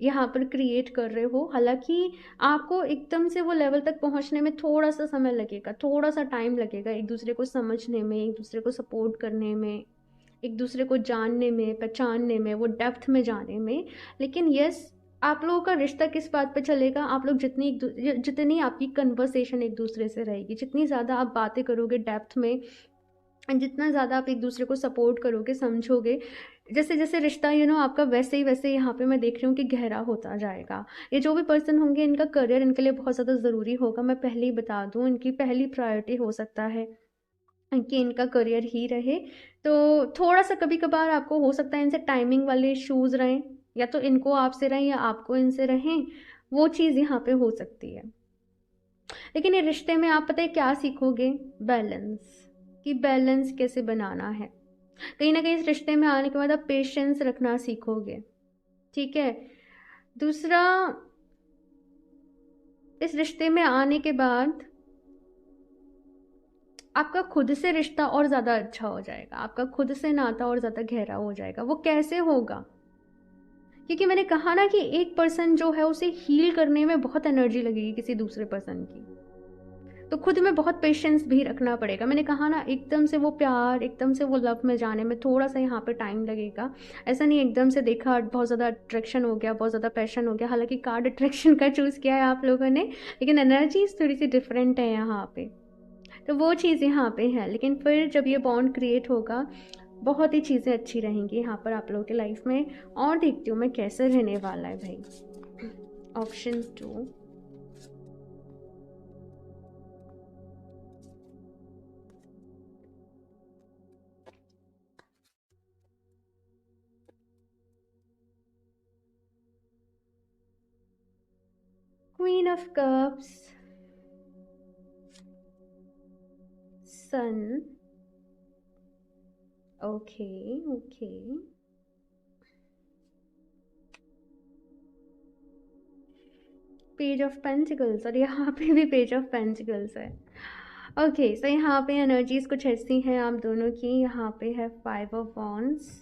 यहाँ पर क्रिएट कर रहे हो। हालांकि आपको एकदम से वो लेवल तक पहुँचने में थोड़ा सा समय लगेगा, थोड़ा सा टाइम लगेगा, एक दूसरे को समझने में, एक दूसरे को सपोर्ट करने में, एक दूसरे को जानने में, पहचानने में, वो डेप्थ में जाने में। लेकिन यस, आप लोगों का रिश्ता किस बात पे चलेगा, आप लोग जितनी आपकी कन्वर्सेशन एक दूसरे से रहेगी, जितनी ज़्यादा आप बातें करोगे डेप्थ में, जितना ज़्यादा आप एक दूसरे को सपोर्ट करोगे, समझोगे, जैसे जैसे रिश्ता आपका वैसे यहाँ पे मैं देख रही हूँ कि गहरा होता जाएगा। ये जो भी पर्सन होंगे, इनका करियर इनके लिए बहुत ज़्यादा ज़रूरी होगा। मैं पहले ही बता दूँ, इनकी पहली प्रायोरिटी हो सकता है कि इनका करियर ही रहे। तो थोड़ा सा कभी कभार आपको हो सकता है इनसे टाइमिंग वाले इश्यूज़ रहें, या तो इनको आपसे रहें या आपको इनसे रहें, वो चीज़ यहाँ पे हो सकती है। लेकिन ये रिश्ते में आप पता है क्या सीखोगे, बैलेंस, कि बैलेंस कैसे बनाना है। कहीं ना कहीं इस रिश्ते में आने के बाद आप पेशेंस रखना सीखोगे, ठीक है। दूसरा, इस रिश्ते में आने के बाद आपका खुद से रिश्ता और ज़्यादा अच्छा हो जाएगा, आपका खुद से नाता और ज़्यादा गहरा हो जाएगा। वो कैसे होगा, क्योंकि मैंने कहा ना कि एक पर्सन जो है उसे हील करने में बहुत एनर्जी लगेगी किसी दूसरे पर्सन की, तो खुद में बहुत पेशेंस भी रखना पड़ेगा। मैंने कहा ना एकदम से वो प्यार, एकदम से वो लव में जाने में थोड़ा सा यहाँ पे टाइम लगेगा। ऐसा नहीं एकदम से देखा बहुत ज़्यादा अट्रैक्शन हो गया, बहुत ज़्यादा पैशन हो गया। हालांकि कार्ड अट्रैक्शन का चूज़ किया है आप लोगों ने, लेकिन एनर्जीज थोड़ी सी डिफरेंट है यहाँ पे, तो वो चीज़ यहाँ पे है। लेकिन फिर जब ये बॉन्ड क्रिएट होगा, बहुत ही चीज़ें अच्छी रहेंगी यहाँ पर आप लोगों के लाइफ में। और देखती हूँ मैं कैसे रहने वाला है भाई। Option 2, queen of cups, sun, okay okay, page of pentacles, और यहाँ पे भी पेज ऑफ पेंटिकल्स है। ओके सो यहाँ पे एनर्जीज कुछ ऐसी हैं आप दोनों की। यहाँ पे है 5 ऑफ वॉन्ड्स।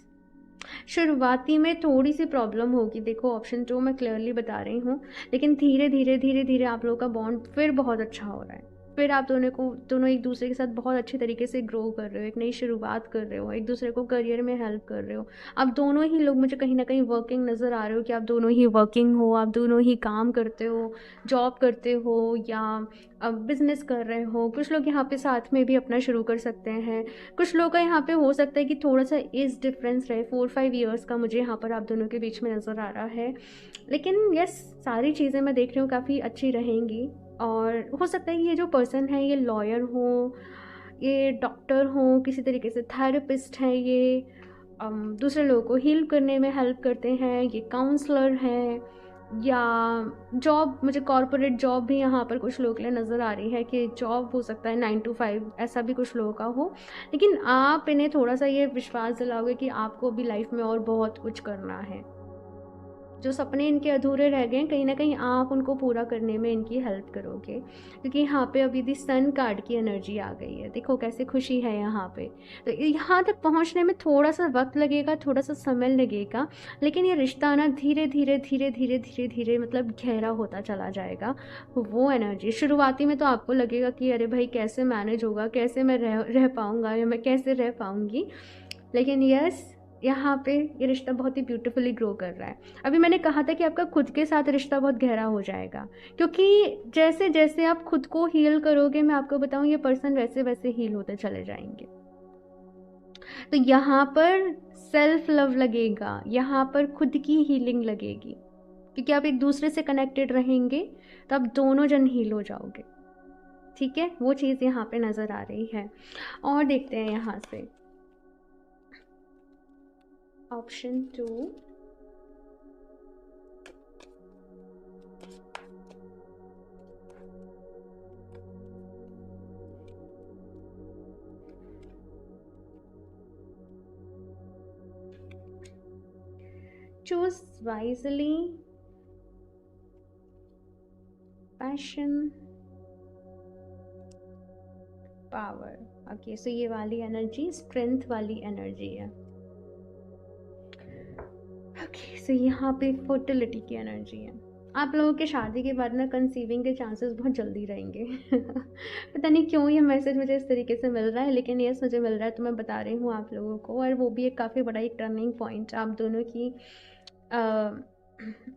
शुरुआती में थोड़ी सी प्रॉब्लम होगी, देखो ऑप्शन 2 मैं क्लियरली बता रही हूँ, लेकिन धीरे धीरे धीरे धीरे आप लोगों का बॉन्ड फिर बहुत अच्छा हो रहा है। फिर आप दोनों एक दूसरे के साथ बहुत अच्छे तरीके से ग्रो कर रहे हो, एक नई शुरुआत कर रहे हो, एक दूसरे को करियर में हेल्प कर रहे हो। आप दोनों ही लोग मुझे कहीं ना कहीं वर्किंग नज़र आ रहे हो कि आप दोनों ही वर्किंग हो, आप दोनों ही काम करते हो, जॉब करते हो या अब बिजनेस कर रहे हो। कुछ लोग यहाँ पे साथ में भी अपना शुरू कर सकते हैं। कुछ लोग का यहाँ पे हो सकता है कि थोड़ा सा एज डिफरेंस रहे, 4-5 ईयर्स का मुझे यहाँ पर आप दोनों के बीच में नज़र आ रहा है। लेकिन यस, सारी चीज़ें मैं देख रही हूँ काफ़ी अच्छी रहेंगी। और हो सकता है ये जो पर्सन है ये लॉयर हो, ये डॉक्टर हो, किसी तरीके से थेरेपिस्ट हैं, ये दूसरे लोगों को हील करने में हेल्प करते हैं, ये काउंसलर हैं, या जॉब, मुझे कॉर्पोरेट जॉब भी यहाँ पर कुछ लोगों के लिए नज़र आ रही है कि जॉब हो सकता है 9 to 5, ऐसा भी कुछ लोगों का हो। लेकिन आप इन्हें थोड़ा सा ये विश्वास दिलाओगे कि आपको भी लाइफ में और बहुत कुछ करना है। जो सपने इनके अधूरे रह गए हैं कहीं ना कहीं आप उनको पूरा करने में इनकी हेल्प करोगे, क्योंकि यहाँ पे अभी भी सन कार्ड की एनर्जी आ गई है। देखो कैसे खुशी है यहाँ पे। तो यहाँ तक पहुँचने में थोड़ा सा वक्त लगेगा, थोड़ा सा समय लगेगा, लेकिन ये रिश्ता ना धीरे धीरे धीरे धीरे धीरे धीरे मतलब गहरा होता चला जाएगा। वो एनर्जी शुरुआती में तो आपको लगेगा कि अरे भाई कैसे मैनेज होगा, कैसे मैं रह पाऊँगा या मैं कैसे रह पाऊँगी, लेकिन यस, यहाँ पे ये रिश्ता बहुत ही ब्यूटीफुली ग्रो कर रहा है। अभी मैंने कहा था कि आपका खुद के साथ रिश्ता बहुत गहरा हो जाएगा, क्योंकि जैसे जैसे आप खुद को हील करोगे, मैं आपको बताऊँ, ये पर्सन वैसे वैसे हील होते चले जाएंगे। तो यहाँ पर सेल्फ लव लगेगा, यहाँ पर खुद की हीलिंग लगेगी, क्योंकि आप एक दूसरे से कनेक्टेड रहेंगे तो आप दोनों जन हील हो जाओगे। ठीक है, वो चीज़ यहाँ पे नज़र आ रही है। और देखते हैं यहाँ से option 2, choose wisely, passion, power. Okay so ये वाली एनर्जी स्ट्रेंथ वाली एनर्जी है। ओके सो यहाँ पे फर्टिलिटी की एनर्जी है। आप लोगों के शादी के बाद ना कंसीविंग के चांसेस बहुत जल्दी रहेंगे। पता नहीं क्यों ये मैसेज मुझे इस तरीके से मिल रहा है, लेकिन यस मुझे मिल रहा है तो मैं बता रही हूँ आप लोगों को। और वो भी एक काफ़ी बड़ा एक टर्निंग पॉइंट आप दोनों की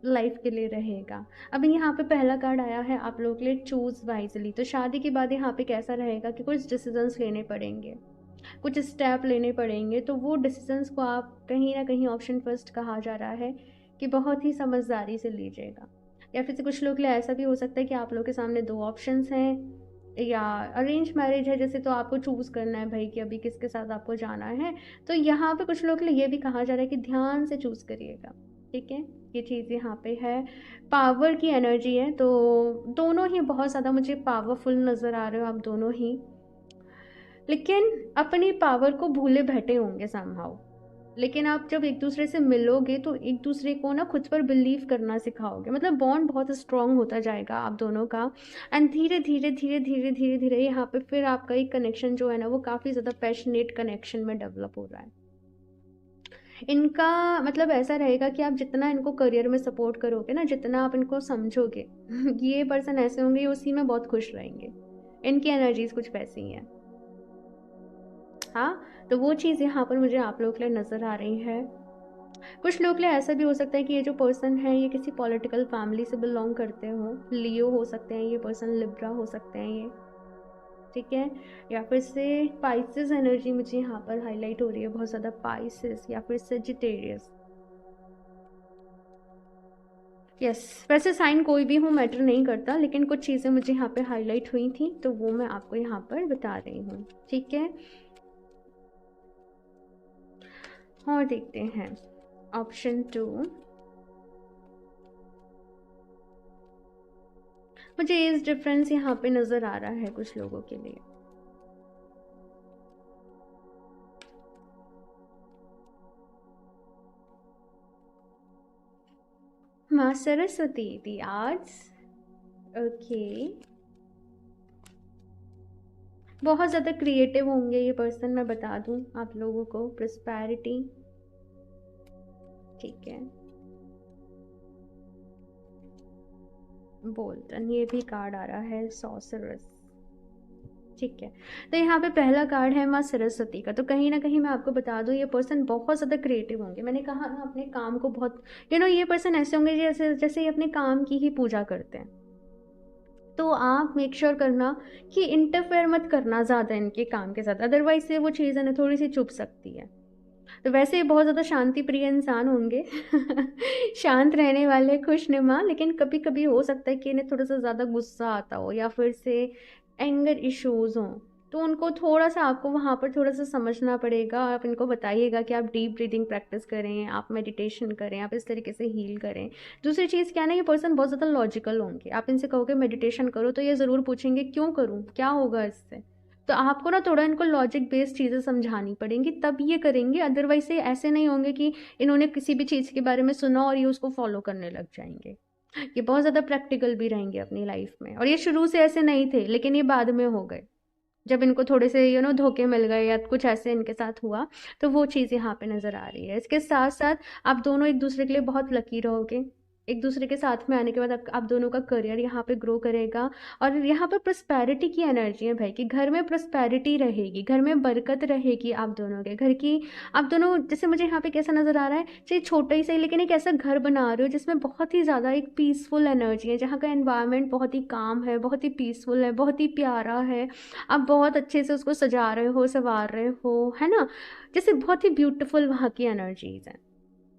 लाइफ के लिए रहेगा। अभी यहाँ पे पहला कार्ड आया है आप लोगों के लिए, चूज़ वाइजली। तो शादी के बाद यहाँ पे कैसा रहेगा कि कुछ डिसीजंस लेने पड़ेंगे, कुछ स्टेप लेने पड़ेंगे। तो वो डिसीजंस को आप कहीं ना कहीं ऑप्शन फर्स्ट कहा जा रहा है कि बहुत ही समझदारी से लीजिएगा। या फिर से कुछ लोग के लिए ऐसा भी हो सकता है कि आप लोगों के सामने 2 ऑप्शंस हैं, या अरेंज मैरिज है जैसे, तो आपको चूज़ करना है भाई कि अभी किसके साथ आपको जाना है। तो यहाँ पे कुछ लोग के लिए ये भी कहा जा रहा है कि ध्यान से चूज़ करिएगा। ठीक है, ये चीज़ यहाँ पे है। पावर की एनर्जी है, तो दोनों ही बहुत ज़्यादा मुझे पावरफुल नज़र आ रहे हो आप दोनों ही, लेकिन अपनी पावर को भूले बैठे होंगे समहाउ। लेकिन आप जब एक दूसरे से मिलोगे तो एक दूसरे को ना खुद पर बिलीव करना सिखाओगे, मतलब बॉन्ड बहुत स्ट्रांग होता जाएगा आप दोनों का। एंड धीरे धीरे धीरे धीरे धीरे धीरे यहाँ पे फिर आपका एक कनेक्शन जो है ना वो काफ़ी ज़्यादा पैशनेट कनेक्शन में डेवलप हो रहा है। इनका मतलब ऐसा रहेगा कि आप जितना इनको करियर में सपोर्ट करोगे ना, जितना आप इनको समझोगे, ये पर्सन ऐसे होंगे ये उसी में बहुत खुश रहेंगे। इनकी एनर्जीज कुछ वैसी हैं। हाँ, तो वो चीज़ यहाँ पर मुझे आप लोगों के लिए नज़र आ रही है। कुछ लोग के लिए ऐसा भी हो सकता है कि ये जो पर्सन है ये किसी पॉलिटिकल फैमिली से बिलोंग करते हो, लियो हो सकते हैं ये पर्सन, लिब्रा हो सकते हैं ये, ठीक है। या फिर से पाइसेस एनर्जी मुझे यहाँ पर हाईलाइट हो रही है बहुत ज़्यादा, पाइसेस या फिर सेजिटेरियस। यस, वैसे साइन कोई भी हो मैटर नहीं करता, लेकिन कुछ चीज़ें मुझे यहाँ पे हाईलाइट हुई थी तो वो मैं आपको यहाँ पर बता रही हूँ। ठीक है, और देखते हैं ऑप्शन 2, मुझे एज डिफरेंस यहाँ पे नज़र आ रहा है कुछ लोगों के लिए। माँ सरस्वती दी आर्ट्स। ओके, बहुत ज़्यादा क्रिएटिव होंगे ये पर्सन, मैं बता दूँ आप लोगों को। प्रॉस्पेरिटी, ठीक है। बोल्टन, ये भी कार्ड आ रहा है। सॉर्सरस, ठीक है। तो यहाँ पे पहला कार्ड है माँ सरस्वती का। तो कहीं ना कहीं मैं आपको बता दूँ, ये पर्सन बहुत ज़्यादा क्रिएटिव होंगे। मैंने कहा ना, अपने काम को बहुत ये पर्सन ऐसे होंगे जैसे जैसे ये अपने काम की ही पूजा करते हैं। तो आप मेक श्योर करना कि इंटरफेयर मत करना ज़्यादा इनके काम के साथ, अदरवाइज से वो चीज़ है ना थोड़ी सी चुभ सकती है। तो वैसे बहुत ज़्यादा शांति प्रिय इंसान होंगे शांत रहने वाले, खुशनुमा, लेकिन कभी कभी हो सकता है कि इन्हें थोड़ा सा ज़्यादा गुस्सा आता हो या फिर से एंगर इश्यूज़ हों। तो उनको थोड़ा सा, आपको वहाँ पर थोड़ा सा समझना पड़ेगा। आप इनको बताइएगा कि आप डीप ब्रीदिंग प्रैक्टिस करें, आप मेडिटेशन करें, आप इस तरीके से हील करें। दूसरी चीज़ क्या है ना, ये पर्सन बहुत ज़्यादा लॉजिकल होंगे। आप इनसे कहोगे मेडिटेशन करो तो ये ज़रूर पूछेंगे क्यों करूँ, क्या होगा इससे। तो आपको ना थोड़ा इनको लॉजिक बेस्ड चीज़ें समझानी पड़ेंगी, तब ये करेंगे। अदरवाइज से ऐसे नहीं होंगे कि इन्होंने किसी भी चीज़ के बारे में सुना और ये उसको फॉलो करने लग जाएंगे। ये बहुत ज़्यादा प्रैक्टिकल भी रहेंगे अपनी लाइफ में, और ये शुरू से ऐसे नहीं थे, लेकिन ये बाद में हो गए जब इनको थोड़े से धोखे मिल गए या कुछ ऐसे इनके साथ हुआ। तो वो चीज़ यहाँ पे नज़र आ रही है। इसके साथ साथ आप दोनों एक दूसरे के लिए बहुत लकी रहोगे। एक दूसरे के साथ में आने के बाद आप दोनों का करियर यहाँ पे ग्रो करेगा। और यहाँ पर प्रॉस्पेरिटी की एनर्जी है भाई, कि घर में प्रॉस्पेरिटी रहेगी, घर में बरकत रहेगी आप दोनों के घर की। आप दोनों, जैसे मुझे यहाँ पे कैसा नज़र आ रहा है, चाहे छोटा ही सही, लेकिन एक ऐसा घर बना रहे हो जिसमें बहुत ही ज़्यादा एक पीसफुल एनर्जी है, जहाँ का एनवायरनमेंट बहुत ही काम है, बहुत ही पीसफुल है, बहुत ही प्यारा है। आप बहुत अच्छे से उसको सजा रहे हो, संवार रहे हो, है ना। जैसे बहुत ही ब्यूटीफुल वहाँ की एनर्जीज हैं।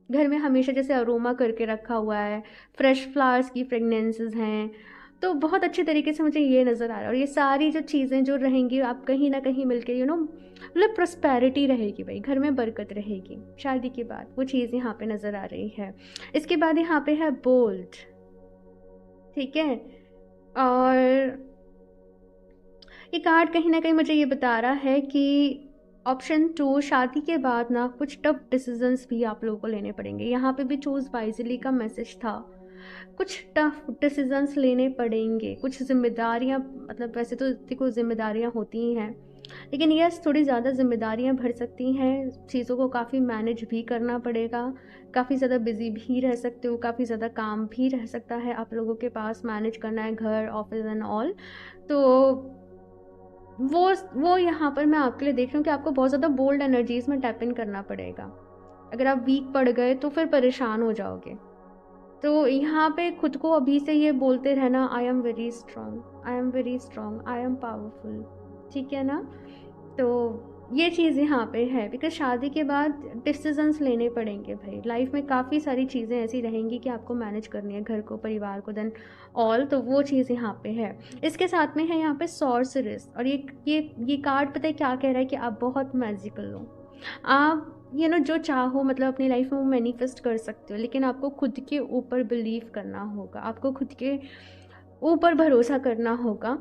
घर में हमेशा जैसे अरोमा करके रखा हुआ है, फ्रेश फ्लावर्स की फ्रेगनेंसेस हैं। तो बहुत अच्छे तरीके से मुझे ये नज़र आ रहा है। और ये सारी जो चीज़ें जो रहेंगी, आप कहीं ना कहीं मिलके मतलब प्रॉस्पेरिटी रहेगी भाई, घर में बरकत रहेगी शादी के बाद। वो चीज़ यहाँ पे नज़र आ रही है। इसके बाद यहाँ पे है बोल्ड, ठीक है। और ये कार्ड कहीं ना कहीं मुझे ये बता रहा है कि ऑप्शन 2, शादी के बाद ना कुछ टफ डिसीजंस भी आप लोगों को लेने पड़ेंगे। यहाँ पे भी चूज़ वाइजली का मैसेज था। कुछ टफ डिसीजंस लेने पड़ेंगे, कुछ जिम्मेदारियाँ, मतलब वैसे तो देखो जिम्मेदारियाँ होती ही हैं, लेकिन यस थोड़ी ज़्यादा जिम्मेदारियाँ बढ़ सकती हैं। चीज़ों को काफ़ी मैनेज भी करना पड़ेगा, काफ़ी ज़्यादा बिजी भी रह सकते हो, काफ़ी ज़्यादा काम भी रह सकता है आप लोगों के पास, मैनेज करना है घर, ऑफिस एंड ऑल। तो वो यहाँ पर मैं आपके लिए देख रही हूँ कि आपको बहुत ज़्यादा बोल्ड एनर्जीज में टैप इन करना पड़ेगा। अगर आप वीक पड़ गए तो फिर परेशान हो जाओगे। तो यहाँ पे खुद को अभी से ये बोलते रहना, I am very strong, I am very strong, I am powerful, ठीक है ना। तो ये चीज़ यहाँ पे है, बिकॉज शादी के बाद डिसीजंस लेने पड़ेंगे भाई। लाइफ में काफ़ी सारी चीज़ें ऐसी रहेंगी कि आपको मैनेज करनी है, घर को, परिवार को, देन ऑल। तो वो चीज़ यहाँ पे है। इसके साथ में है यहाँ पे सॉर्सरस। और ये कार्ड पता है क्या कह रहा है, कि आप बहुत मैजिकल हो। आप जो चाहो मतलब अपनी लाइफ में वो मैनिफेस्ट कर सकते हो, लेकिन आपको खुद के ऊपर बिलीव करना होगा, आपको खुद के ऊपर भरोसा करना होगा।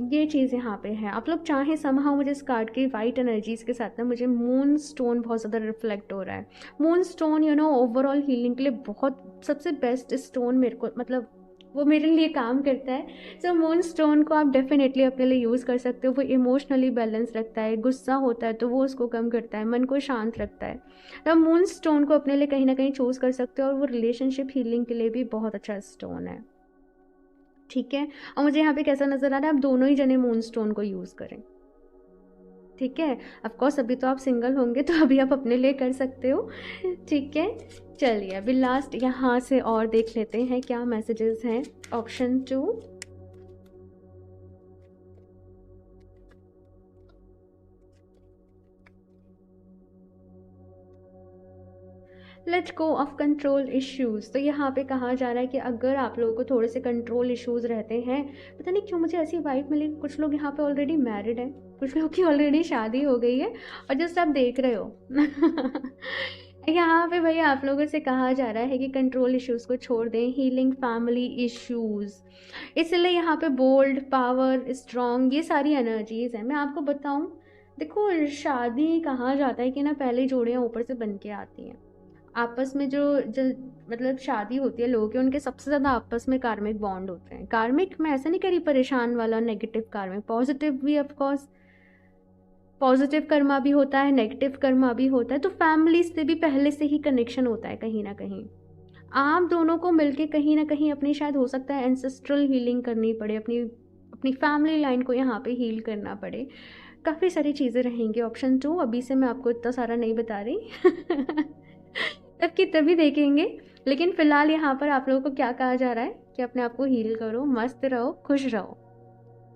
ये चीज़ यहाँ पे है। आप लोग चाहें समहाउ, मुझे इस कार्ड की वाइट एनर्जीज़ के साथ में मुझे मून स्टोन बहुत ज़्यादा रिफ्लेक्ट हो रहा है। मून स्टोन ओवरऑल हीलिंग के लिए बहुत सबसे बेस्ट स्टोन मेरे को, मतलब वो मेरे लिए काम करता है। सो मून स्टोन को आप डेफिनेटली अपने लिए यूज़ कर सकते हो। वो इमोशनली बैलेंस रखता है, गुस्सा होता है तो वो उसको कम करता है, मन को शांत रखता है। तो मून स्टोन को अपने लिए कहीं ना कहीं चूज़ कर सकते हो, और वो रिलेशनशिप हीलिंग के लिए भी बहुत अच्छा स्टोन है, ठीक है। और मुझे यहाँ पे कैसा नज़र आ रहा है, आप दोनों ही जने मून स्टोन को यूज़ करें, ठीक है। ऑफ कोर्स अभी तो आप सिंगल होंगे, तो अभी आप अपने लिए कर सकते हो, ठीक है। चलिए अभी लास्ट यहाँ से और देख लेते हैं क्या मैसेजेस हैं। Option 2, let go of control issues. तो यहाँ पे कहा जा रहा है कि अगर आप लोगों को थोड़े से कंट्रोल इश्यूज़ रहते हैं, पता नहीं क्यों मुझे ऐसी वाइब मिली, कुछ लोग यहाँ पे ऑलरेडी मैरिड हैं, कुछ लोग की ऑलरेडी शादी हो गई है, और जस्ट आप देख रहे हो यहाँ पे भैया आप लोगों से कहा जा रहा है कि कंट्रोल इश्यूज़ को छोड़ दें, हीलिंग फैमिली इश्यूज़। इसलिए यहाँ पे बोल्ड, पावर, स्ट्रॉन्ग, ये सारी एनर्जीज़ हैं। मैं आपको बताऊँ, देखो शादी कहा जाता है कि ना पहले जोड़ियाँ ऊपर से बन के आती हैं। आपस में जो मतलब शादी होती है लोगों की, उनके सबसे ज़्यादा आपस में कार्मिक बॉन्ड होते हैं। कार्मिक मैं ऐसा नहीं कह रही परेशान वाला नेगेटिव कार्मिक, पॉजिटिव भी ऑफ कोर्स, पॉजिटिव कर्मा भी होता है, नेगेटिव कर्मा भी होता है। तो फैमिली से भी पहले से ही कनेक्शन होता है कहीं ना कहीं। आप दोनों को मिलके कहीं ना कहीं अपनी शायद हो सकता है एंसेस्ट्रल हीलिंग करनी पड़े, अपनी अपनी फैमिली लाइन को यहाँ पे हील करना पड़े। काफ़ी सारी चीज़ें रहेंगी। ऑप्शन 2 अभी से मैं आपको इतना सारा नहीं बता रही तब की तभी देखेंगे। लेकिन फ़िलहाल यहाँ पर आप लोगों को क्या कहा जा रहा है कि अपने आप को हील करो, मस्त रहो, खुश रहो।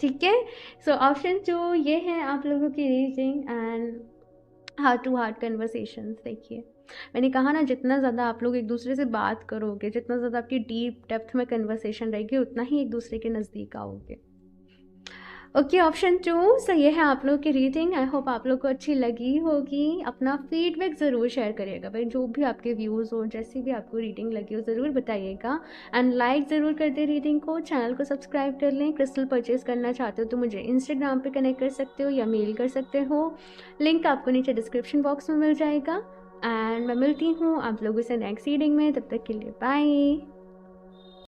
ठीक है। सो ऑप्शन 2 ये है आप लोगों की reading and heart to heart conversations. देखिए मैंने कहा ना, जितना ज़्यादा आप लोग एक दूसरे से बात करोगे, जितना ज़्यादा आपकी डीप डेप्थ में कन्वर्सेशन रहेगी, उतना ही एक दूसरे के नज़दीक आओगे। ओके, ऑप्शन 2 सही है आप लोग की रीडिंग। आई होप आप लोग को अच्छी लगी होगी। अपना फीडबैक ज़रूर शेयर करिएगा भाई, जो भी आपके व्यूज़ हो, जैसी भी आपको रीडिंग लगी हो ज़रूर बताइएगा। एंड लाइक ज़रूर कर दें रीडिंग को, चैनल को सब्सक्राइब कर लें। क्रिस्टल परचेज़ करना चाहते हो तो मुझे इंस्टाग्राम पे कनेक्ट कर सकते हो या मेल कर सकते हो, लिंक आपको नीचे डिस्क्रिप्शन बॉक्स में मिल जाएगा। एंड मैं मिलती हूँ आप लोगों से नेक्स्ट रीडिंग में, तब तक के लिए बाय।